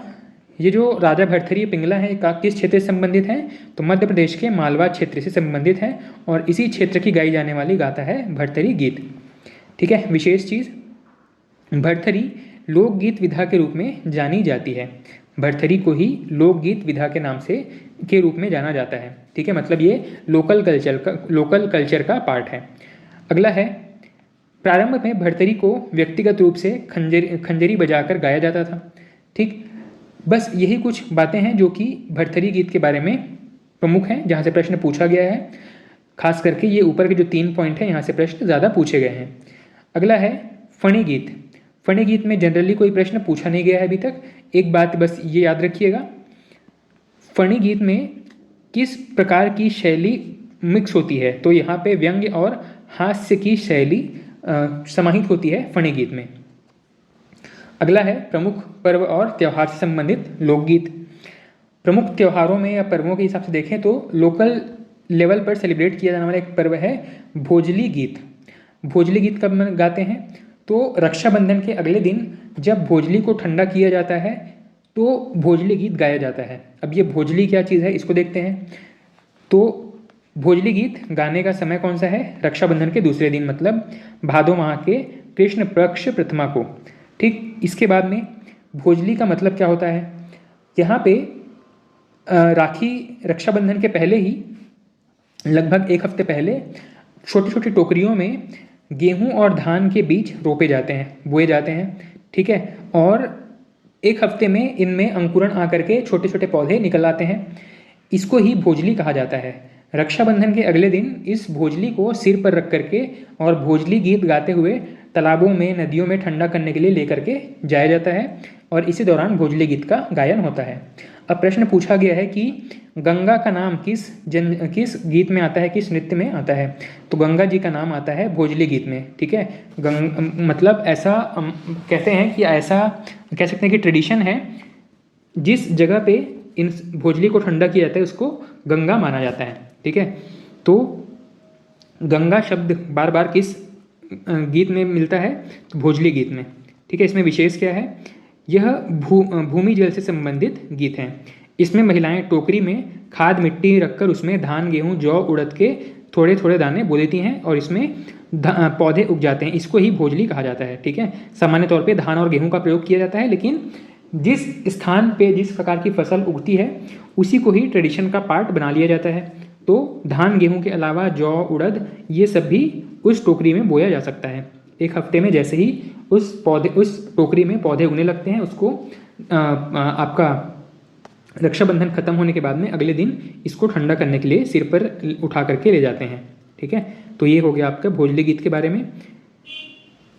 ये जो राजा भरथरी पिंगला है का किस क्षेत्र से संबंधित है? तो मध्य प्रदेश के मालवा क्षेत्र से संबंधित है और इसी क्षेत्र की गाई जाने वाली गाथा है भरथरी गीत। ठीक है। विशेष चीज़, भरथरी लोकगीत विधा के रूप में जानी जाती है। भरथरी को ही लोकगीत विधा के नाम से के रूप में जाना जाता है। ठीक है। मतलब ये लोकल कल्चर का पार्ट है। अगला है, प्रारंभ में भरथरी को व्यक्तिगत रूप से खंजरी बजाकर गाया जाता था। ठीक। बस यही कुछ बातें हैं जो कि भरथरी गीत के बारे में प्रमुख हैं, जहाँ से प्रश्न पूछा गया है। खास करके ये ऊपर के जो 3 पॉइंट हैं, यहाँ से प्रश्न ज़्यादा पूछे गए हैं। अगला है फणी गीत। फणी गीत में जनरली कोई प्रश्न पूछा नहीं गया है अभी तक। एक बात बस ये याद रखिएगा, फणी गीत में किस प्रकार की शैली मिक्स होती है? तो यहाँ पे व्यंग्य और हास्य की शैली समाहित होती है फणी गीत में। अगला है प्रमुख पर्व और त्यौहार से संबंधित लोकगीत। प्रमुख त्योहारों में या पर्वों के हिसाब से देखें तो लोकल लेवल पर सेलिब्रेट किया जाने वाला एक पर्व है भोजली गीत। भोजली गीत कब गाते हैं? तो रक्षाबंधन के अगले दिन जब भोजली को ठंडा किया जाता है तो भोजली गीत गाया जाता है। अब ये भोजली क्या चीज़ है, इसको देखते हैं। तो भोजली गीत गाने का समय कौन सा है? रक्षाबंधन के दूसरे दिन, मतलब भादो माह के कृष्ण पक्ष प्रथमा को। ठीक। इसके बाद में भोजली का मतलब क्या होता है? यहाँ पे राखी रक्षाबंधन के पहले ही लगभग 1 हफ्ते पहले छोटी छोटी टोकरियों में गेहूं और धान के बीज रोपे जाते हैं, बोए जाते हैं। ठीक है। और 1 हफ्ते में इनमें अंकुरण आकर के छोटे छोटे पौधे निकल आते हैं। इसको ही भोजली कहा जाता है। रक्षाबंधन के अगले दिन इस भोजली को सिर पर रख करके और भोजली गीत गाते हुए तालाबों में, नदियों में ठंडा करने के लिए लेकर के जाया जाता है और इसी दौरान भोजली गीत का गायन होता है। अब प्रश्न पूछा गया है कि गंगा का नाम किस गीत में आता है, किस नृत्य में आता है? तो गंगा जी का नाम आता है भोजली गीत में। ठीक है। मतलब ऐसा कहते हैं कि ऐसा कह सकते हैं कि ट्रेडिशन है, जिस जगह पे इन भोजली को ठंडा किया जाता है उसको गंगा माना जाता है। ठीक है। तो गंगा शब्द बार बार किस गीत में मिलता है? तो भोजली गीत में। ठीक है। इसमें विशेष क्या है? यह भूमि जल से संबंधित गीत हैं। इसमें महिलाएं टोकरी में खाद मिट्टी रखकर उसमें धान, गेहूं, जौ, उड़द के थोड़े थोड़े दाने बो देती हैं और इसमें पौधे उग जाते हैं। इसको ही भोजली कहा जाता है। ठीक है। सामान्य तौर पे धान और गेहूं का प्रयोग किया जाता है, लेकिन जिस स्थान पे जिस प्रकार की फसल उगती है उसी को ही ट्रेडिशन का पार्ट बना लिया जाता है। तो धान गेहूं के अलावा जौ, उड़द ये सब भी उस टोकरी में बोया जा सकता है। 1 हफ्ते में जैसे ही उस टोकरी में पौधे उगने लगते हैं, उसको आपका रक्षाबंधन खत्म होने के बाद में अगले दिन इसको ठंडा करने के लिए सिर पर उठा करके ले जाते हैं। ठीक है। तो ये हो गया आपका भोजली गीत के बारे में।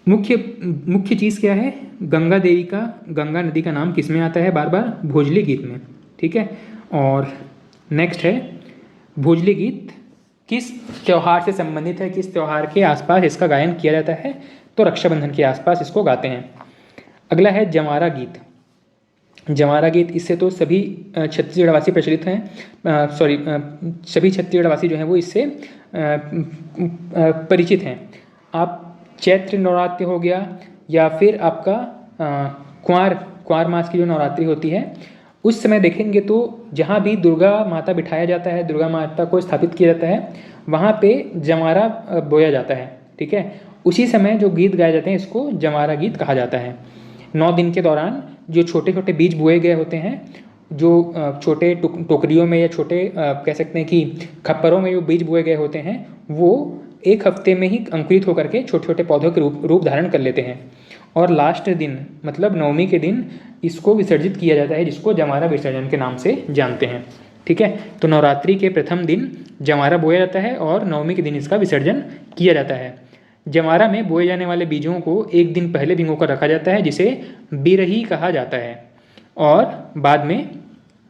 मुख्य चीज़ क्या है? गंगा नदी का नाम किस में आता है बार बार? भोजली गीत में। ठीक है। और नेक्स्ट है, भोजली गीत किस त्यौहार से संबंधित है, किस त्यौहार के आसपास इसका गायन किया जाता है? तो रक्षाबंधन के आसपास इसको गाते हैं। अगला है जंवारा गीत। जवारा गीत, इससे तो सभी छत्तीसगढ़वासी प्रचलित हैं, सभी छत्तीसगढ़वासी जो हैं वो इससे परिचित हैं। आप चैत्र नवरात्रि हो गया या फिर आपका कुंवार मास की जो नवरात्रि होती है उस समय देखेंगे तो जहाँ भी दुर्गा माता बिठाया जाता है, दुर्गा माता को स्थापित किया जाता है, वहाँ पे जवारा बोया जाता है। ठीक है, उसी समय जो गीत गाए जाते हैं इसको जवारा गीत कहा जाता है। 9 दिन के दौरान जो छोटे छोटे बीज बोए गए होते हैं, जो छोटे टोकरियों में या छोटे कह सकते हैं कि खप्परों में जो बीज बोए गए होते हैं वो एक हफ्ते में ही अंकुरित होकर के छोटे छोटे पौधों के रूप धारण कर लेते हैं। और लास्ट दिन मतलब नवमी के दिन इसको विसर्जित किया जाता है, जिसको जवारा विसर्जन के नाम से जानते हैं। ठीक है, तो नवरात्रि के प्रथम दिन जवारा बोया जाता है और नवमी के दिन इसका विसर्जन किया जाता है। जवारा में बोए जाने वाले बीजों को एक दिन पहले भिगो कर रखा जाता है, जिसे बिरही कहा जाता है, और बाद में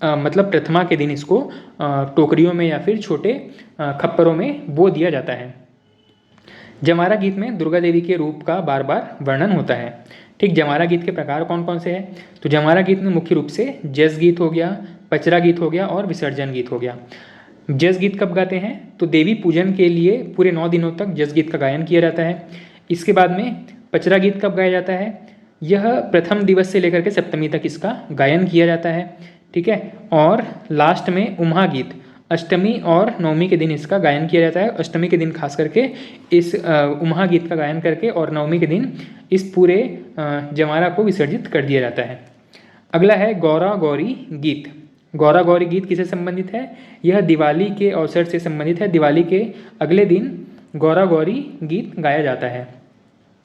मतलब प्रथमा के दिन इसको टोकरियों में या फिर छोटे खप्परों में बो दिया जाता है। जवारा गीत में दुर्गा देवी के रूप का बार बार वर्णन होता है। ठीक, जवारा गीत के प्रकार कौन कौन से हैं? तो जवारा गीत में मुख्य रूप से जस गीत हो गया, पचरा गीत हो गया और विसर्जन गीत हो गया। जस गीत कब गाते हैं? तो देवी पूजन के लिए पूरे 9 दिनों तक जस गीत का गायन किया जाता है। इसके बाद में पचरा गीत कब गाया जाता है? यह प्रथम दिवस से लेकर के सप्तमी तक इसका गायन किया जाता है। ठीक है, और लास्ट में उम्हा गीत अष्टमी और नवमी के दिन इसका गायन किया जाता है। अष्टमी के दिन खास करके इस उम्हा गीत का गायन करके और नवमी के दिन इस पूरे जवारा को विसर्जित कर दिया जाता है। अगला है गौरा गौरी गीत। गौरा गौरी गीत किससे संबंधित है? यह दिवाली के अवसर से संबंधित है। दिवाली के अगले दिन गौरा गौरी गीत गाया जाता है।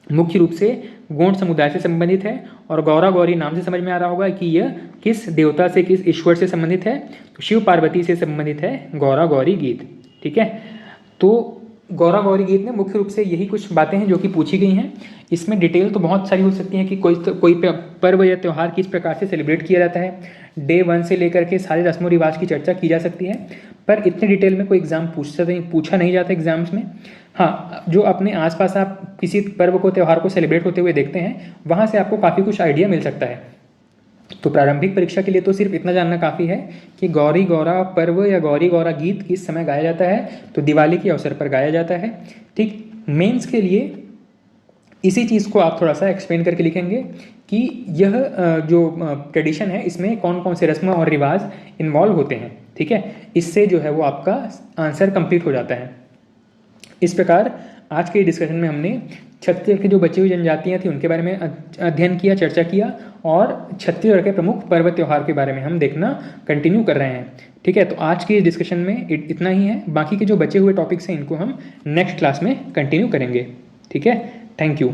मुख्य रूप से गोंड समुदाय से संबंधित है, और गौरा गौरी नाम से समझ में आ रहा होगा कि यह किस देवता से, किस ईश्वर से संबंधित है। तो शिव पार्वती से संबंधित है गौरा गौरी गीत। ठीक है, तो गौरा गौरी गीत में मुख्य रूप से यही कुछ बातें हैं जो कि पूछी गई हैं। इसमें डिटेल तो बहुत सारी हो सकती हैं कि कोई पर्व या त्यौहार किस प्रकार से सेलिब्रेट किया जाता है, डे 1 से लेकर के सारे रस्मों रिवाज की चर्चा की जा सकती है, पर इतने डिटेल में कोई एग्जाम पूछा नहीं जाता एग्जाम्स में। हाँ, जो अपने आसपास आप किसी पर्व को, त्यौहार को सेलिब्रेट होते हुए देखते हैं, वहाँ से आपको काफ़ी कुछ आइडिया मिल सकता है। तो प्रारंभिक परीक्षा के लिए तो सिर्फ इतना जानना काफ़ी है कि गौरी गौरा पर्व या गौरी गौरा गीत किस समय गाया जाता है। तो दिवाली के अवसर पर गाया जाता है। ठीक, मेंस के लिए इसी चीज़ को आप थोड़ा सा एक्सप्लेन करके लिखेंगे कि यह जो ट्रेडिशन है इसमें कौन कौन से रस्म और रिवाज इन्वॉल्व होते हैं। ठीक है, इससे जो है वो आपका आंसर कंप्लीट हो जाता है। इस प्रकार आज के डिस्कशन में हमने छत्तीसगढ़ की जो बची हुई जनजातियाँ थी उनके बारे में अध्ययन किया, चर्चा किया, और छत्तीसगढ़ के प्रमुख पर्व त्यौहार के बारे में हम देखना कंटिन्यू कर रहे हैं। ठीक है, तो आज की डिस्कशन में इतना ही है। बाकी के जो बचे हुए टॉपिक्स हैं इनको हम नेक्स्ट क्लास में कंटिन्यू करेंगे। ठीक है, थैंक यू।